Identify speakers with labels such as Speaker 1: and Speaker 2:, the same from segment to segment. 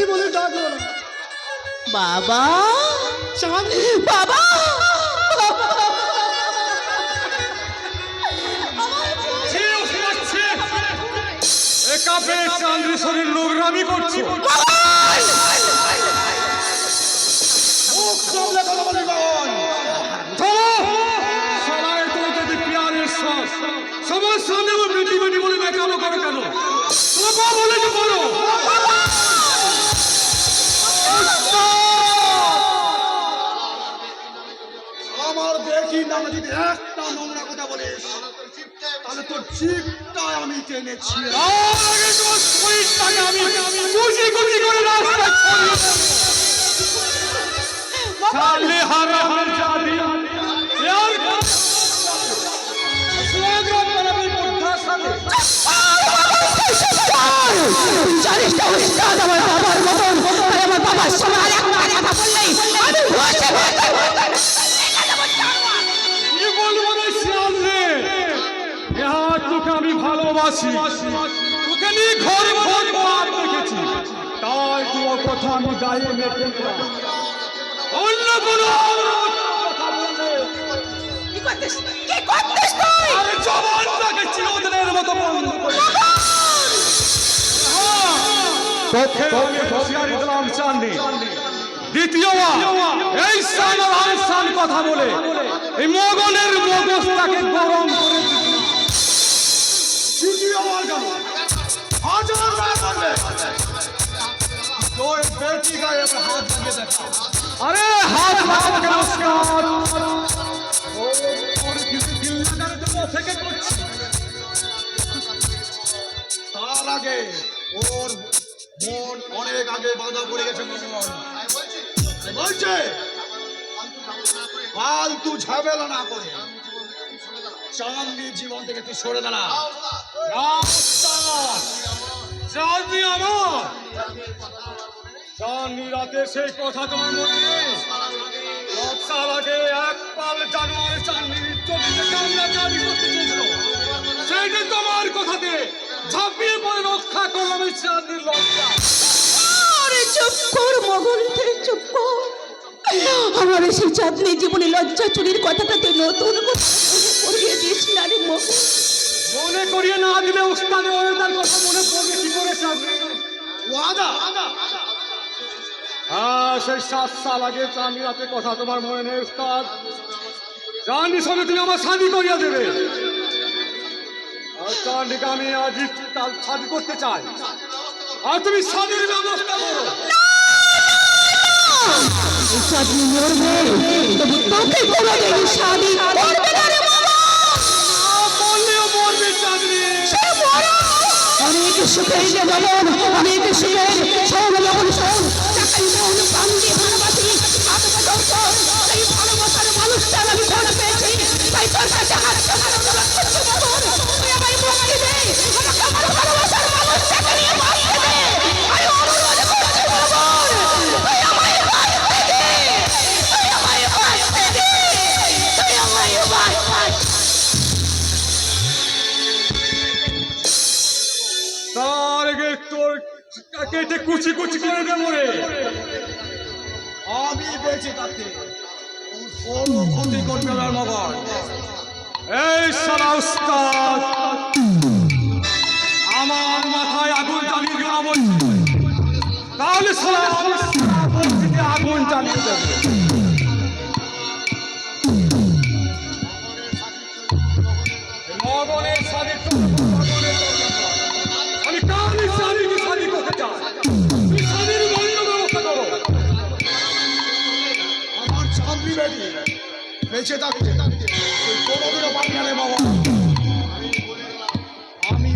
Speaker 1: বলে ডাকলো না।
Speaker 2: বাবা
Speaker 1: চাঁদ
Speaker 2: বাবা
Speaker 1: চাঁদের শরীর নোংরামি করছে। সবার সামনে বেটি বেটি বলে দেখানো করো কেন? বলে যে বলো আমার বেটি নামে যদি একটা নোংরা কথা বলিস তাহলে তোর জিভটায় আমি টেনেছি। তোর শরীরটাকে আমি কুচি কুচি করে রাস্তায় ছড়িয়ে দেব। साले हराम जादी यार स्वागत करबी बुद्धा साले
Speaker 2: জানিস তো উস্তাদ আমার বাবার মতন আর আমার বাবার সময় আর একটা কথা বললেই আমি বসে
Speaker 1: কি বলবো রে শিয়াল রে? ইহা তোকে আমি ভালোবাসি, তোকে নিয়ে ঘরে ঘরে বাদ দেখেছি, তাই তোর কথা আমি গায়ে মেখে দিলাম। অন্য কোনো কথা বললে
Speaker 2: কি করতেছ তুই?
Speaker 1: আরে জবানটাকে চিরদিনের মতো বন্ধ করে তোকে আমি হুঁশিয়ারি দিলাম চাঁদনি। দ্বিতীয়বার এই সাইনাল আনসান কথা বলে এই মগনের মগজটাকে গরম করে দিলাম। তৃতীয়বার কেন? হাজারবার বলবে তোর বেটি গায়ে হাত দিয়ে দেখা। আরে হাত লাগাবো কেন উস্তাদ? ওর কিছু দিল লাগানোর জন্য থেকে করছি। তার আগে ওর মন অনেক আগে বাধা পড়ে গেছে। বলছে ফালতু ঝামেলা না করে চাঁদনি জীবন থেকে তুই সরে দাঁড়া। চাঁদনি আমার চাঁদনি রাতে সেই কথা তোমার মনে নেই? 10 সাল আগে এক পাল জানোয়ার চাঁদনির চোখে কান্নাকাটি করতে চেয়েছিল, সেইটা তোমার কথাতে ঝাঁপিয়ে পড়ে রক্ষা করলাম এই চাঁদনির লজ্জা।
Speaker 2: আরে চুপ কর মগন, চুপ কর। আমার সেই চাঁদনি জীবনে লজ্জা চুরির কথাটা তুই নতুন করিয়ে দিস না রে মগন।
Speaker 1: মনে করিয়ে না দিলে উস্তাদের ওয়াদার কথা মনে পড়বে কি করে? চাঁদনি ওয়াদা? হ্যাঁ, সেই 7 সাল আগে চাঁদনি রাতে কথা তোমার মনে নেই উস্তাদ? চাঁদনির সঙ্গে তুমি আমার শাদি করিয়া দেবে। আর চাঁদনিকে আমি আজ শাদি করতে চাই, আর তুমি শাদির ব্যবস্থা করো।
Speaker 2: চাঁদনি মরবে তবু তোকে কোনোদিন শাদি করবে না রে বাবা।
Speaker 1: বললেও মরবে চাঁদনি।
Speaker 2: অনেক সুখের যে মগন, অনেক সুখের সব মগন শোন। টাকাই মন প্রাণ দিয়ে ভালোবাসি, এই ভালোবাসার মানুষটা আমি ফোন পেয়েছি, তাই তোর কাছে হাত করছি মগন। তুই আমায় মুক্তি দে, আমাকে আমার ভালোবাসার মানুষটাকে নিয়ে বাঁচতে দে। আমি অনুরোধ করছি মগন, তুই আমায় বাঁচতে দে, তুই আমায় বাঁচতে দে, তুই আমায় বাঁচতে দে।
Speaker 1: তার আগে তোর কেটে কুচি কুচি করে দেবো রে। আমি বেঁচে থাকতে কোনো ক্ষতি করবে না মগন। এই সারা উস্তাদ আমার মাথায় আগুন জ্বালিয়ে দেওয়া বলছি, তাহলে সারা পরিস্থিতি আগুন জ্বালিয়ে দেবে। মগনের সাথে আমি কারণে শাড়িকে শাড়ি করতে চাই, তুমি শাড়ির বন্ধ ব্যবস্থা করো। আমার চাঁদনি বেটি বেঁচে থাকতে কোনোদিনও পারি না রে বাবা। আমি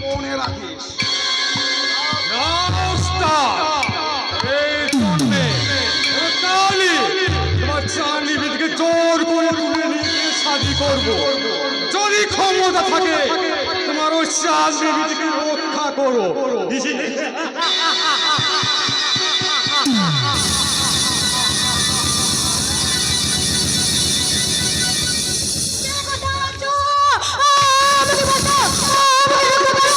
Speaker 1: মনে রাখিস তোমার চাঁদনি বেটিকে জোর করে তুলে নিয়ে শাদি করবো। যদি ক্ষমতা থাকে তোমার ওই চাঁদনি বেটিকে রক্ষা করো।
Speaker 2: আমাকে বাঁচাও, আমাকে বাঁচাও,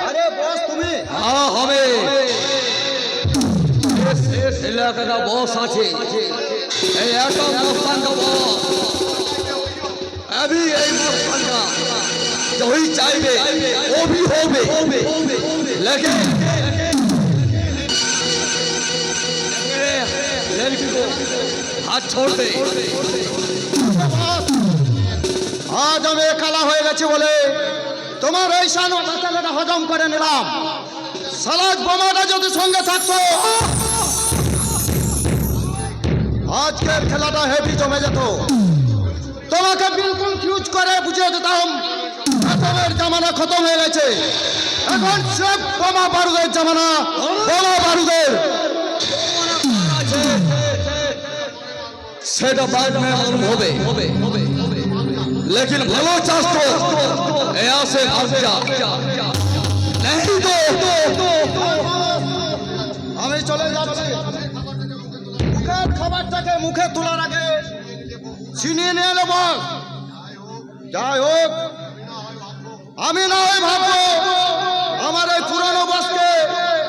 Speaker 3: আরে বস তুমি?
Speaker 4: হ্যাঁ হবে, এলাকাটা বস আছে, এই এত মস্তানটা বস। আমি এই মস্তানটা যही চাইবে ও भी হবে, लेकिन लड़की को हाथ छोड़ दे।
Speaker 3: আজ আমি একালা হয়ে গেছি বলে তোমার ওই শানো বাচ্চাটা হজম করে নিলাম। সালাদ বোমাটা যদি সঙ্গে থাকতো আজকের খেলাটা হেভি জমে যেত। তোমাকে বিলকুল ফিউজ করে বুঝিয়ে দিতাম আতমের জামানা খতম হয়ে গেছে, এখন সব বোমা বারুদের জামানা, বোমা বারুদের।
Speaker 4: সেটা बाद में मालूम হবে, लेकिन ভালো চাস তো यहाँ से भाग जा, नहीं तो
Speaker 3: আমি চলে যাচ্ছি। মুখের খাবারটাকে মুখে তোলার আগে ছিনিয়ে নিয়ে নেব। যাই হোক, আমি না ওই ভাববো আমার ওই পুরানো বসকে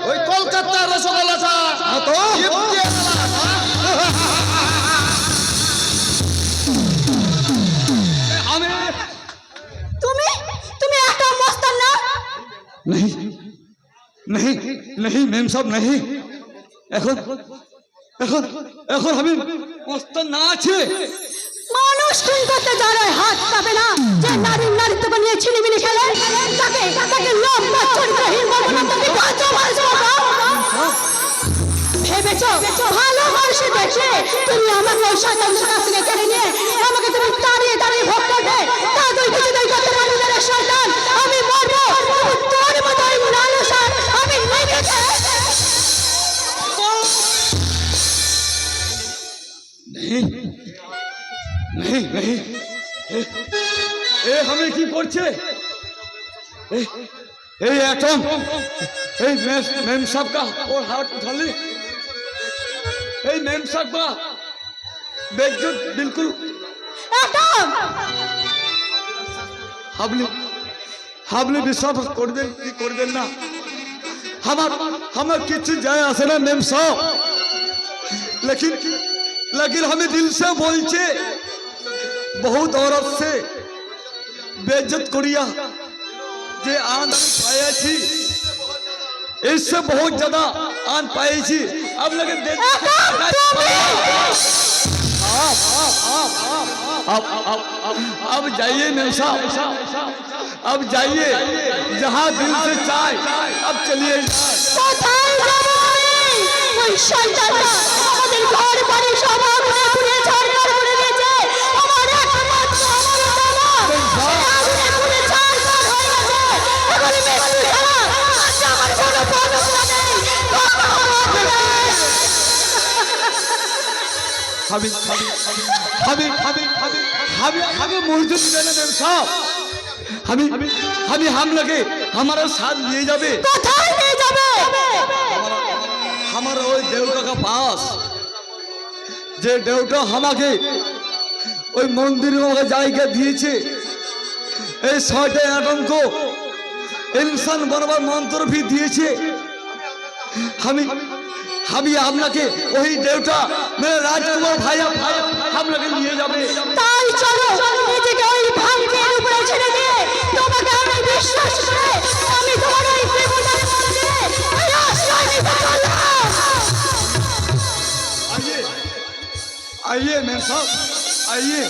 Speaker 3: ওই কলকাতার রসগোল্লাটা
Speaker 2: তুমি তুমি একটা মস্তান না?
Speaker 4: नहीं नहीं नहीं मैम साहब नहीं, এখন এখন এখন আমি মস্তান না আছে।
Speaker 2: মানুষ খুন করতে যারা হাত পাবে না, যে নারীর নারীত্ব নিয়ে ছিনিমিনি খেলে তাকে তাকে লোভ বা চরিত্রহীন বলবো না, তুমি বাঁচো বাঁচো ভেবেছো ভালো মানুষের দেখে তুমি আমাকে ওই শয়তানের কাছ থেকে কেড়ে নিয়ে আমাকে তুমি দাঁড়িয়ে দাঁড়িয়ে ভোগ করবে, তা তুই কিছুতেই করতে পারবি না রে শয়তান। আমি মরবো, তুমি তোর মতো ওই লালসার আমি নেমে যাই।
Speaker 4: नहीं नहीं नहीं, এ আমি কি করছে? এই অ্যাটম, এই মেম साहब का और हाथ उठा ले, এই মেম साहब का बेइज्जत बिल्कुल।
Speaker 2: একদম
Speaker 4: হাবলি বিশ্বাস করবেন কি করবেন না, আমার কিছু যায় আসে না মেম साहब, लेकिन हमें दिल से बोलছে बहुत औरत से बेइज्जत करिया যে आन पायाছি, इससे बहुत ज्यादा आन पायाছি। अब लगे अब जाइए मेम साहब, अब जाइए जहां दिल से चाहे, अब चलिए।
Speaker 2: কোথায় যাবো আমি? ওই শয়তানটা আমাদের ঘর বাড়ি সব আগুনে পুড়িয়ে ছারখার করে দিয়েছে। আমার একমাত্র আমার বাবা আগুনে পুড়ে ছারখার হয়ে গেছে। এখন মৃত্যু ছাড়া আজ আমার কোনো পথ নেই, কোনো পথ নেই।
Speaker 4: हमें मौजूद देना मेम साहब, हम लगे हमारा साथ लिए जाबे।
Speaker 2: কোথায় নিয়ে যাবে?
Speaker 4: हमारा ওই দেউটা का पास যে দেউটা আমাকে ওই মন্দিরে আমাকে জায়গা দিয়েছে, এই 6টে আতঙ্ক इंसान बनवार मंत्र भी दिए। हम আপনাকে ওই দেউটা मेरे राजकुमार भाइया हम लगे लिए जाबे।
Speaker 2: তাই চলো নিজেকে ওই ভাগ্যের উপরে ছেড়ে দিয়ে তোমাকে আমি বিশ্বাস করে আমি তোমার ওই জীবনের মধ্যে এই আশ্রয় নিতে চললাম।
Speaker 4: आइए मेम साहब, आइए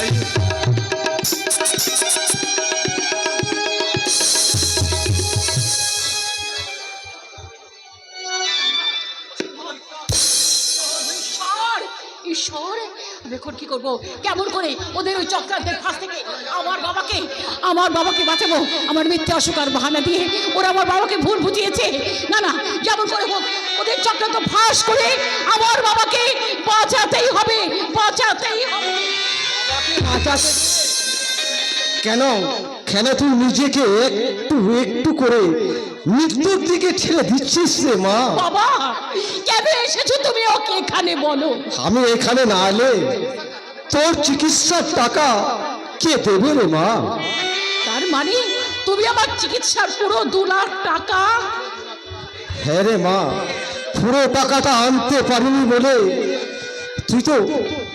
Speaker 4: आइए।
Speaker 2: ঈশ্বর, আমি এখন কি করবো? কেমন করে ওদের ওই চক্রান্তের ফাঁস থেকে আমার বাবাকে বাঁচাবো? আমার মিথ্যে অস্বীকার বাহানা দিয়ে ওরা আমার বাবাকে ভুল বুঝিয়েছে। না না, যেমন করে হোক ওদের চক্রান্ত ফাঁস করে আমার বাবাকে বাঁচাতেই হবে, বাঁচাতেই হবে।
Speaker 3: কেন কেন তুই নিজেকে একটু একটু করে মৃত্যুর দিকে ঠেলে দিচ্ছিস রে মা?
Speaker 2: বাবা, কেন এসেছো তুমি? ওকে এখানে বলো।
Speaker 3: আমি এখানে না এলে তোর চিকিৎসার টাকা
Speaker 4: কে দেবে রে মা?
Speaker 2: তার মানে তুমি আমার চিকিৎসার পুরো 2 লাখ টাকা?
Speaker 4: হ্যাঁ রে মা, পুরো টাকাটা আনতে পারিনি বলে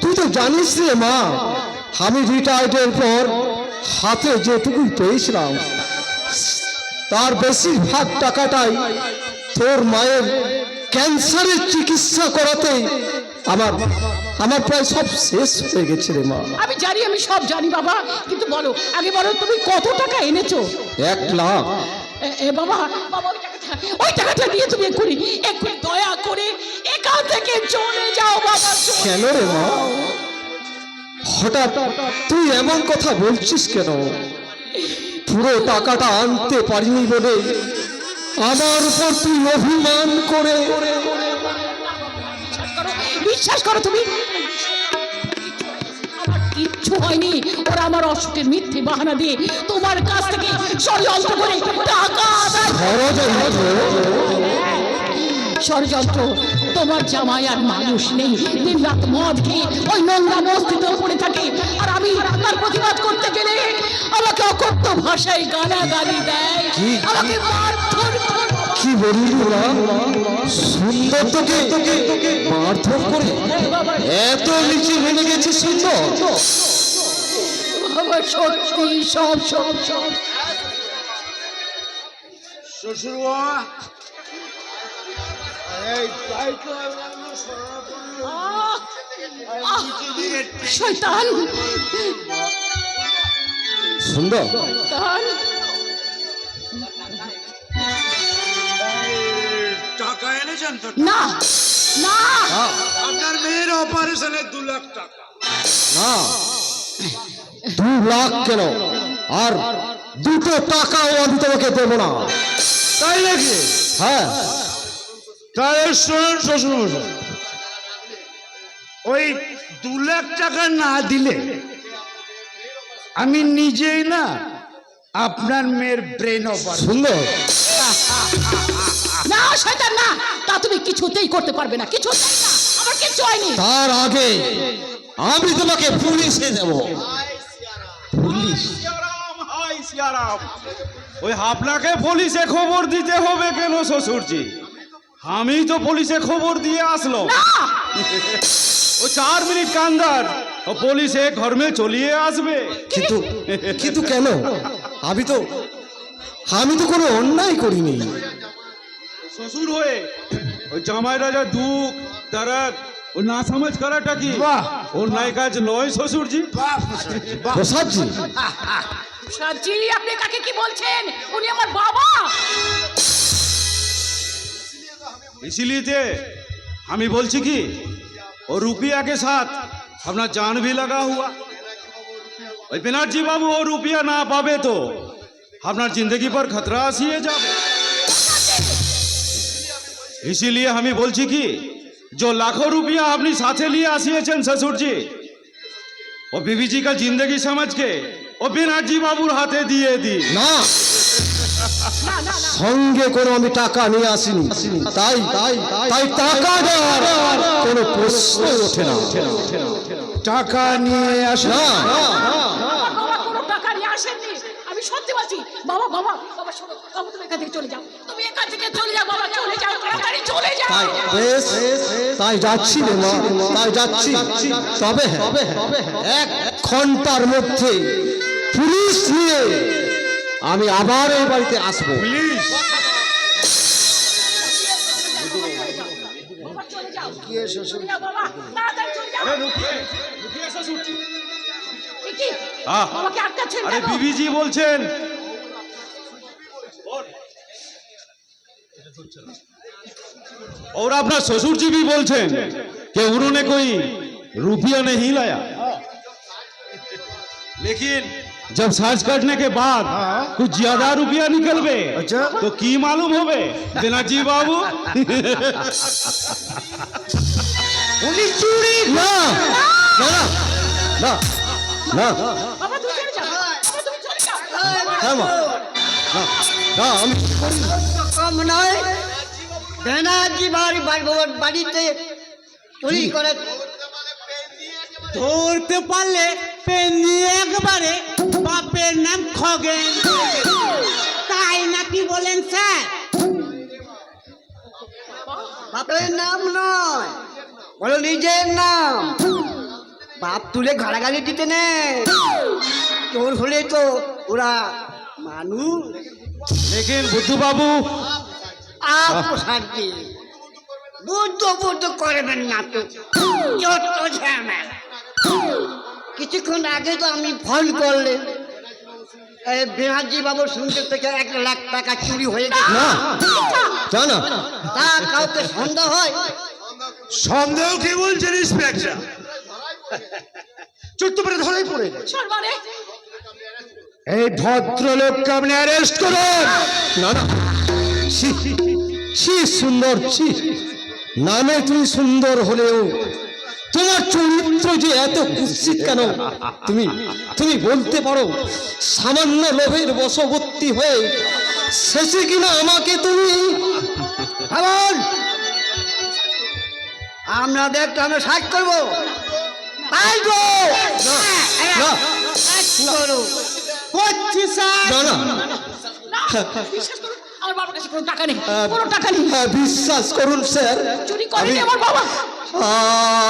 Speaker 4: তুই তো জানিস রে মা, আমি রিটায়ার্ডের পর হাতে যেটুকু পেয়েছিলাম তার বেশিরভাগ টাকাটাই তোর মায়ের ক্যান্সারের চিকিৎসা করাতে আমার প্রায় সব শেষ হয়ে গেছে রে মা।
Speaker 2: আমি জানি, আমি সব জানি বাবা, কিন্তু বলো আগে বলো তুমি কত টাকা এনেছো?
Speaker 4: 1 লাখ।
Speaker 2: বাবা বাবা ওই টাকাটা দিয়ে তুমি এক্ষুনি দয়া করে এখান থেকে চলে যাও বাবা।
Speaker 4: কেন রে মা, হঠাৎ তুই এমন কথা বলছিস কেন? পুরো টাকাটা আনতে পারিনি বলে আমার উপর তুই অভিমান করে?
Speaker 2: বিশ্বাস করো তুমি, আমার কিচ্ছু হয়নি। ওরা আমার অসুখের মিথ্যে বাহানা দিয়ে তোমার কাছ থেকে ষড়যন্ত্র করে টাকা আদায়। ষড়যন্ত্র। তোমার জামাই আর মানুষ নেই, দিন রাত মদ খেয়ে ওই নোংরা মসজিদে পড়ে থাকে, আর আমি তার প্রতিবাদ করতে গেলে আমাকে অকথ্য ভাষায় গালাগালি দেয়, আমাকে মারধর করে।
Speaker 4: কি বললি না? সুন্দর তোকে মারধর করে এত নিচে নেমে গেছে সুন্দর?
Speaker 2: বাবা সত্যি সব সব সব।
Speaker 3: শ্বশুরবাবা,
Speaker 2: শয়তান
Speaker 4: সুন্দর,
Speaker 2: শয়তান।
Speaker 3: টাকা এনেছেন তো?
Speaker 2: না না
Speaker 3: আপনার মেয়ের অপারেশনের 2 লাখ টাকা।
Speaker 4: না 2 লাখ কেন, আর 2 টাকাও আমি তোমাকে দেবো না।
Speaker 3: তাই নাকি?
Speaker 4: হ্যাঁ।
Speaker 3: তাহলে শোনেন শ্বশুরমশাই, ওই 2 লাখ টাকা না দিলে আমি নিজেই না আপনার মেয়ের ব্রেন অপারেশন।
Speaker 4: সুন্দর,
Speaker 2: না শয়তান না, তা তুমি কিছুতেই করতে পারবে না, কিছুতেই না। আমার কিচ্ছু হয়নি।
Speaker 4: তার আগে আমি তোমাকে পুলিশে দেব। পুলিশ?
Speaker 1: ওই আপনাকে পুলিশে খবর দিতে হবে কেন শ্বশুরজি? আমি তো পুলিশে খবর দিয়ে আসলো।
Speaker 2: না
Speaker 1: ও 4 মিনিট के अंदर ও পুলিশে ঘর মে চলিয়ে আসবে।
Speaker 4: কিন্তু কেন? আমি তো কোনো অন্যায় করিনি।
Speaker 1: শ্বশুর হয়ে ওই জামাই রাজা দুঃখ দরদ ও না সমঝ করাটা কি অন্যায় কাজ নয় শ্বশুরজি?
Speaker 4: প্রসাদজি,
Speaker 2: সাজি আপনি কাকে কি বলছেন? উনি আমার বাবা।
Speaker 1: इसीलिए हमें बोलছি কি और रुपया के साथ अपना जान भी लगा हुआ। ওই বেনার্জি বাবু ও रुपया ना पावे तो আপনার जिंदगी पर खतरा आसिए जाবে। इसीलिए हमें बोलছি কি जो लाखों रुपया अपनी साथे लिए आसिएছেন ससुर जी, वो बीबी जी का जिंदगी समझ के वो বেনার্জি বাবুর হাতে দিয়ে দি।
Speaker 4: না, সঙ্গে কোনো আমি টাকা নিয়ে আসিনি, তাই টাকা দেওয়ার কোনো প্রশ্ন ওঠে না।
Speaker 3: টাকা নিয়ে আসেন না।
Speaker 2: বাবা কোনো টাকা নিয়ে আসেননি, আমি সত্যি বলছি। বাবা বাবা বাবা শোনো, বাবা তুমি এখান থেকে চলে যাও, তুমি এখান থেকে চলে যাও বাবা, চলে যাও, তাড়াতাড়ি চলে যাও।
Speaker 4: বেশ, তাই যাচ্ছি রে মা, তাই যাচ্ছি। তবে 1 ঘন্টার মধ্যে পুলিশ নিয়ে আমি আবার এই বাড়িতে আসবো।
Speaker 1: প্লিজ
Speaker 2: বাবা চলে যাও, চলে যাও বাবা, তাড়াতাড়ি চলে যাও।
Speaker 1: रुकिए ससुर जी।
Speaker 2: কি
Speaker 1: हाँ।
Speaker 2: বাবাকে আটকাচ্ছেন
Speaker 1: अरे
Speaker 2: কেন?
Speaker 1: बीबी जी बोलছেন और अपना ससुर जी भी बोलছেন कि उन्होंने कोई रुपया नहीं लाया, लेकिन जब सर्च करने के बाद कुछ ज्यादा रुपया निकलवे
Speaker 3: अच्छा।
Speaker 1: तो की मालूम होवे बेनाजी बाबू?
Speaker 3: উনি চুরি
Speaker 4: না না না না,
Speaker 2: বাবা তুমি চলে যাও, বাবা তুমি চলে যাও।
Speaker 4: হ্যাঁ মা, না আমি
Speaker 5: কম নয়, ব্যানার্জি বাড়িতে চুরি করে ধরতে পারলে পেন্দি একবারে বাপের নাম খগেন। তাই নাকি বলেন স্যার?
Speaker 6: বাপের নাম নয়, বলো নিজের নাম। বাপ তুলে গালাগালি দিতে নেই, চোর হলে তো ওরা মানুষ।
Speaker 1: দেখেন বুদ্ধু বাবু,
Speaker 6: শান্তি বুদ্ধ বুদ্ধ করবেন না তো, যত ঝামেলা। কিছুক্ষণ আগে তো আমি ফোন করলেন, বেনার্জি বাবুর শুনতে থেকে 1 লাখ টাকা চুরি হয়ে গেছে।
Speaker 4: না জানা
Speaker 6: তা কাউকে সন্দেহ হয়?
Speaker 3: সন্দেহ কি বলছেন ইন্সপেক্টর? চুট্টু করে ধরেই পড়ে গেছে।
Speaker 2: মানে
Speaker 3: এই ভদ্রলোককে আপনি অ্যারেস্ট করুন।
Speaker 4: না না, ছি ছি, সুন্দর ছি। নামে তুমি সুন্দর হলেও তোমার চরিত্র যে এত কুৎসিত কেন? তুমি তুমি বলতে পারো সামান্য লোভের বশবর্তী হয়ে শেষে কিনা আমাকে তুমি
Speaker 6: ভাবুন, আমরা দেখতে আমরা সাজ করবো, পাইবো
Speaker 4: না
Speaker 6: করো।
Speaker 5: করছি স্যার।
Speaker 4: না না,
Speaker 2: বিশ্বাস করুন, আমার বাবার কাছে কোনো টাকা নেই, কোনো টাকা নেই।
Speaker 4: হ্যাঁ, বিশ্বাস করুন স্যার,
Speaker 2: চুরি করেনি আমার বাবা।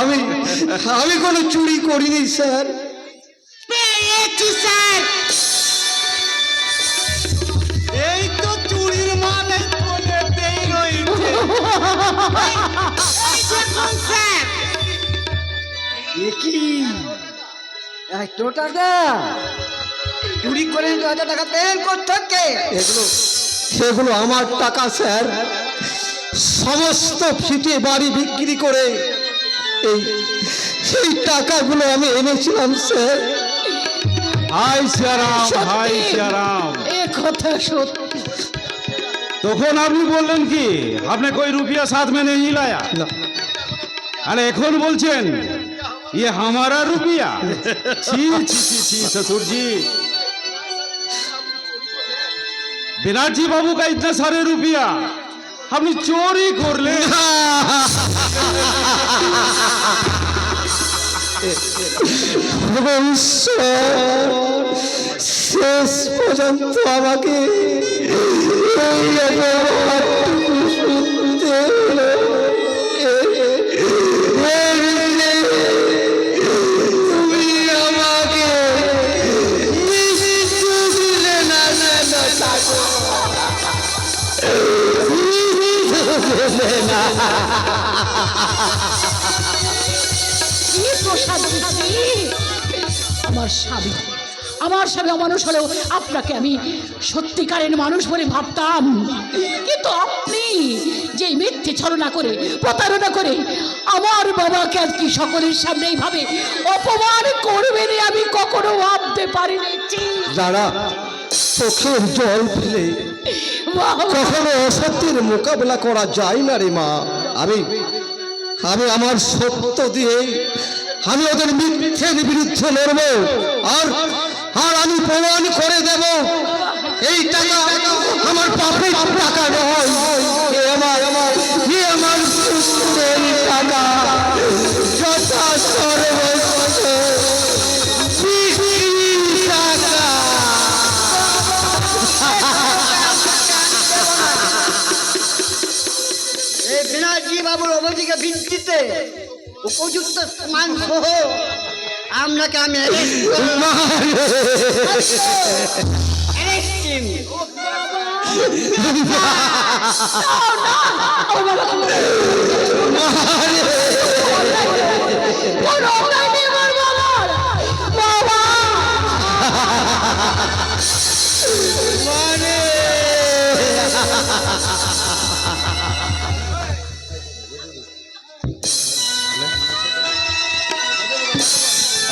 Speaker 4: আমি আমি কোনো চুরি করিনি স্যার।
Speaker 5: পেয়েছি স্যার। এই তো চুরির মাল কোলেতেই রয়েছে। এই দেখুন স্যার।
Speaker 6: কি এত টাকা চুরি করে 2,000 টাকা পেন করতে?
Speaker 4: এগুলো সেগুলো আমার টাকা স্যার। সমস্ত ফিটে বাড়ি বিক্রি করে এই সেই টাকাগুলো আমি এনেছিলাম স্যার।
Speaker 1: হাই সিয়ারাম, হাই সিয়ারাম।
Speaker 2: এ কথা সত্যি।
Speaker 1: তখন আপনি বললেন কি আপনি कोई रुपया साथ में नहीं लाया,
Speaker 4: না
Speaker 1: और এখন বলছেন ये हमारा रुपया। छी छी छी छी ससुर जी, बिनाजी बाबू का इतना सारे रुपया আপনি চোরি করলেন।
Speaker 4: শেষ পর্যন্ত আমাকে এই অপরাধটুকু শুনতে হলো। তুমি আমাকে মৃত্যু দিলে না, না, না, ঠাকুর।
Speaker 2: কি প্রসাদ দিচ্ছি। আমার স্বামী অমানুষ হলেও আপনাকে আমি সত্যিকারের মানুষ বলে ভাবতাম, কিন্তু আপনি যে মিথ্যে ছলনা করে প্রতারণা করে আমার বাবাকে আজকে সকলের সামনে এইভাবে অপমান করবেন আমি কখনো ভাবতে পারিনি।
Speaker 4: যারা চোখের জল ফেলে কখনো অসত্যের মোকাবেলা করা যায় না রে মা। আমি আমার সত্য দিয়ে আমি ওদের মিথ্যের বিরুদ্ধে লড়বো, আর আমি প্রমাণ করে দেব এই টাকা আমার বাপের টাকা নয়, এ আমার পুত্রের টাকা। যথা সর্বস্ব বিক্রির টাকা।
Speaker 6: এই বেনার্জি বাবুর অভিযোগের ভিত্তিতে উপযুক্ত প্রমাণ সহ আপনাকে আমি arrest করলাম। Arrest him.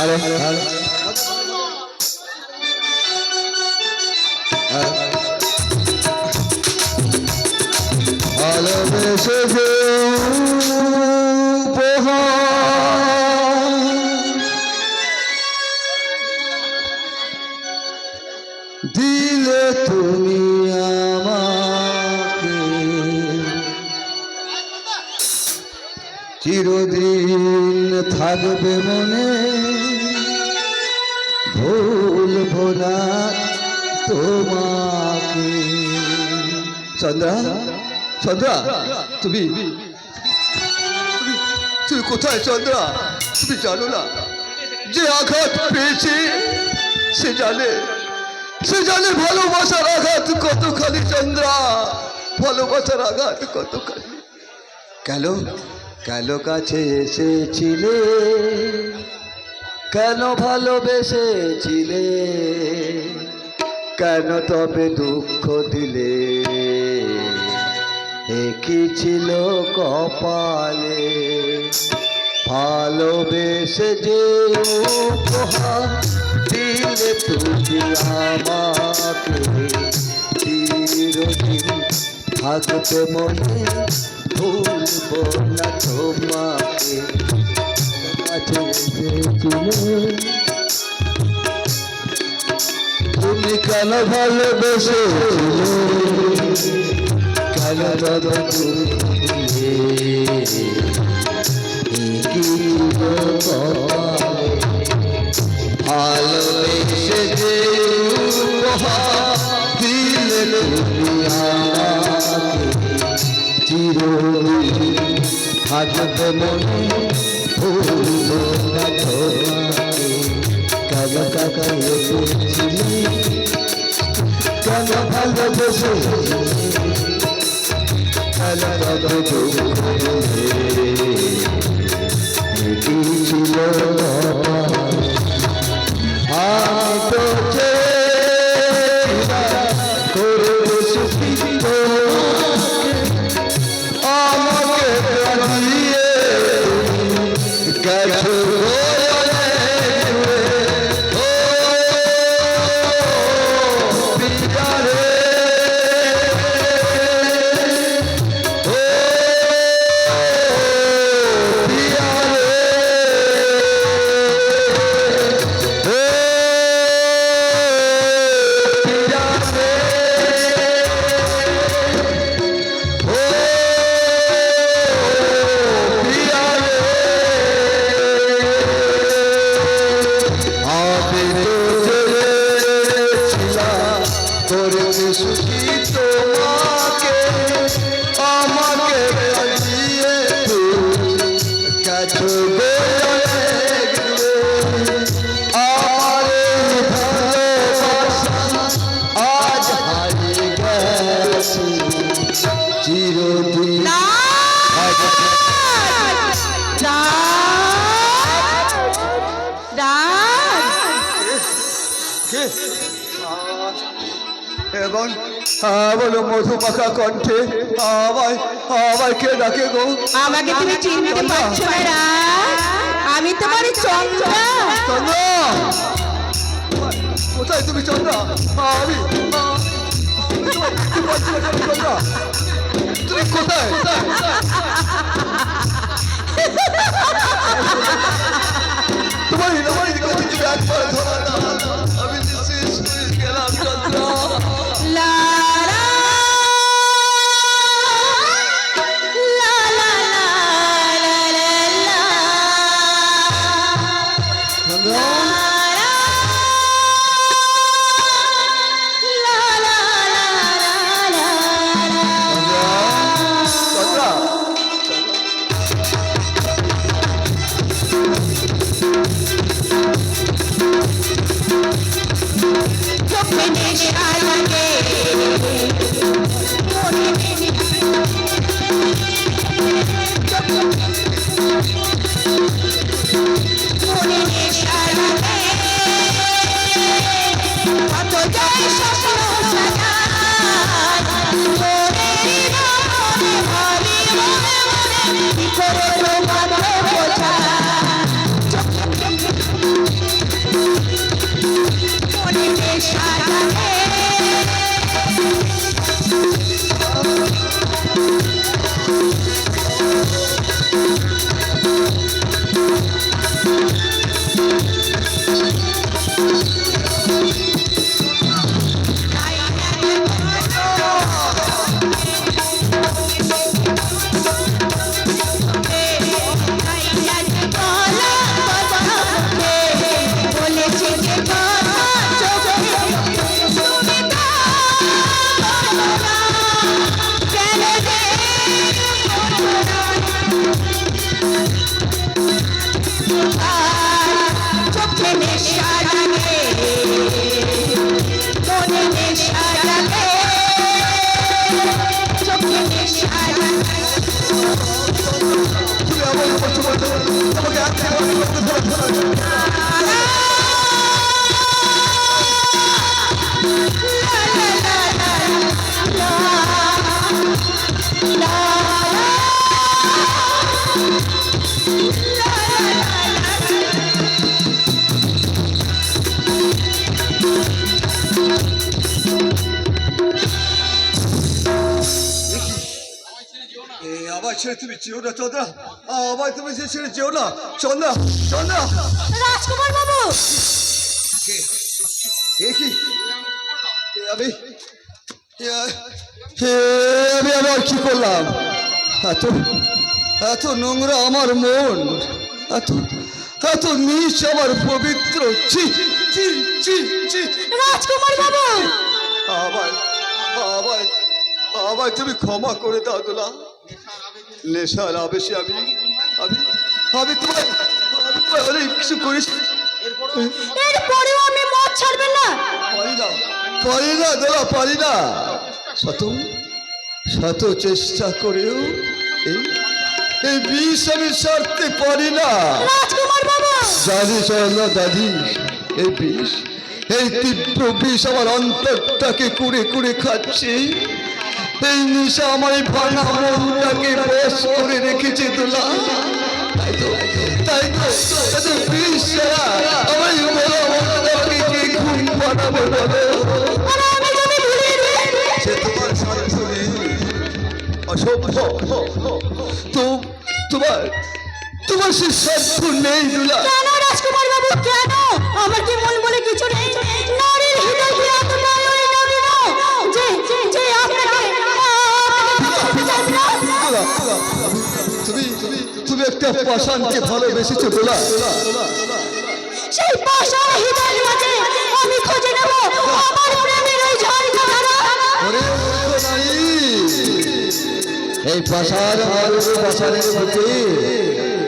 Speaker 4: আরে ভালোবেসে যে দিলে তুমি আমাকে চিরদিন থাকবে মনে না তোমাকে। চন্দ্রা, চন্দ্রা, তুমি তুমি কোথায় চন্দ্রা? তুমি জানো না যে আঘাত পেয়েছে সে জানে ভালোবাসার আঘাত কতখানি চন্দ্রা, ভালোবাসার আঘাত কতখানি। কেন কাছে এসেছিলে, কেন ভালোবেসেছিলে, কেন তবে দুঃখ দিলে, একই ছিল কপালে। ভালোবেসে যে উপহার দিলে তুমি আমাকে, চিরদিন থাকতে মনে ভুলব না তোমাকে। কাছে এসেছিলে, তুমি কেন ভালোবেসেছিলে, কেন তবে দুঃখ দিলে, ভালোবেসে যে উপহার দিলে তুমি আমাকে, চিরদিন থাকবে মনে ভুলব না তোমাকে। কেন কাছে এসেছিলে, কেন ভালোবেসেছিলে, কেন তবে দুঃখ দিলে, ছিল আমি তো করবো সুখী আমাকে প্রাণিয়ে গেছো সুখী তোমাকে আমাকে কাঁদিয়ে গেছো আমার ভালোবাসা আজ হারিয়ে গেছে চিরদিন। এবং বলো মধুমাখা কণ্ঠে আমায় কে ডাকে গো?
Speaker 2: আমাকে তুমি চিনতে পারছো না রাজ? আমি তোমার চন্দ্রা।
Speaker 4: চন্দ্রা, কোথায় তুমি চন্দ্রা? আমি চন্দ্রা, তুমি কোথায়? তোমার তুমি একবার ধরা না, আমি নিঃশেষ হয়ে গেলাম চন্দ্রা।
Speaker 2: লা লা লা লা লা লা
Speaker 4: চন্দ্রা, চন্দ্রা,
Speaker 2: চোখে নেশা লাগে মনে নেশা লাগে চোখে নেশা লাগে
Speaker 4: তুমি আমার করছো বলছো তোমাকে এক থেকে আবার ছেড়ে তুমি যেও না চন্দ্রা, আবার তুমি ছেড়ে যেও না চন্দ্রা, চন্দ্রা।
Speaker 2: রাজকুমার বাবু
Speaker 4: এ কি আমি আমি আবার কি করলাম? এত এত নোংরা আমার মন, এত এত নিচ আমার পবিত্র। ছি ছি ছি ছি।
Speaker 2: রাজকুমার বাবু
Speaker 4: আবার আবার আবার তুমি ক্ষমা করে দাও দোলা। নেশার আবেশে আমি আমি আমি তোমার অনেক কিছু করেছি।
Speaker 2: এরপরেও আমি মদ ছাড়বেন না?
Speaker 4: পারি না দোলা, পারি না। শত শত চেষ্টা করেও এই এই বিষ আমি ছাড়তে পারি না।
Speaker 2: রাজকুমার বাবু
Speaker 4: জানি চন্দ্রা দাদি, এই বিষ, এই তীব্র বিষ আমার অন্তরটাকে কুড়ে কুড়ে খাচ্ছে। এই নিশা আমার এই ভাঙা মনটাকে বশ করে রেখেছে দোলা। তাই তো এত বিষ ছাড়া আমার এই বড় মনটাকে কে ঘুম পাড়াবে বলো?
Speaker 2: আর আমি যদি ভুলে যাই?
Speaker 4: সে তোমার সাধ্য নেই, অসভ্য। তো তোমার তোমার সে সাধ্য নেই দোলা।
Speaker 2: কেন রাজকুমার বাবু কেন? আমার কি মন বলে কিছু নেই? নারীর হৃদয় কি এতটাই ওই নবীন যে যে আপনাকে
Speaker 4: দোলা, তুমি তুমি একটা পাষাণকে ভালোবেসেছো দোলা।
Speaker 2: সেই পাষাণ হৃদয়ের মাঝে আমি খুঁজে নেব আমার প্রেমের ওই ঝলকারা।
Speaker 4: ওরে মূর্খ নারী, এই পাষাণ পাষাণের মধ্যে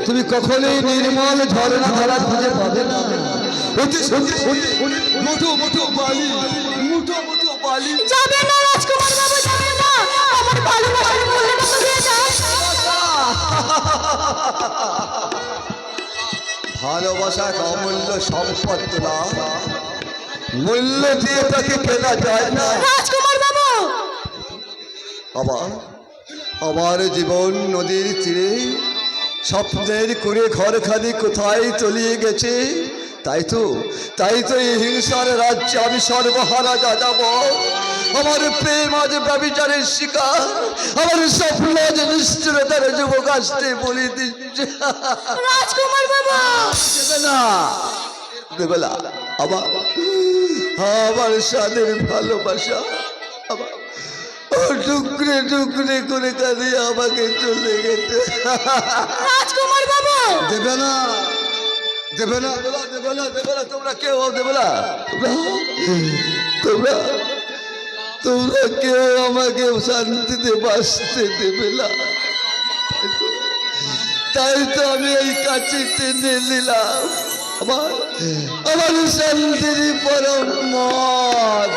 Speaker 4: তুমি কখনোই নির্মল ঝরনা ধারা খুঁজে পাবে না। মুঠো মুঠো বালি, মুঠো মুঠো বালি।
Speaker 2: যাবেন না রাজকুমার বাবু, যাবেন না। আমার ভালোবাসার মূল্যটা তো দিয়ে যান।
Speaker 4: ভালোবাসা এক অমূল্য সম্পদ না, মূল্য দিয়ে তাকে কেনা যায় না।
Speaker 2: রাজকুমার বাবু
Speaker 4: আবার আমার জীবন নদীর তীরে স্বপ্নের করে ঘরখানি কোথায় তলিয়ে গেছে। তাই তো এই হিংসার রাজ্যে আমি সর্বহারা যা যাব। আমার প্রেম আজ ব্যভিচারের শিকার, আমার স্বপ্ন আজ নিষ্ঠুরতার যুবকাষ্টে বলি দিচ্ছে।
Speaker 2: রাজকুমার বাবু
Speaker 4: দেবে না, দেবে না। আবার আমার স্বাদের ভালোবাসা আবার ও টুকরে টুকরে করে কাঁদিয়ে আমাকে চলে গেছে।
Speaker 2: রাজকুমার বাবু
Speaker 4: দেবে না, দেবে না, দেবে না, দেবে না। তোমরা কেউ দেবে না, তোমরা তোমরা কেউ আমাকে শান্তিতে বাঁচতে দেবে না। তাই তো আমি এই কাছে টেনে নিলাম আমার আমার শান্তির পরম মত।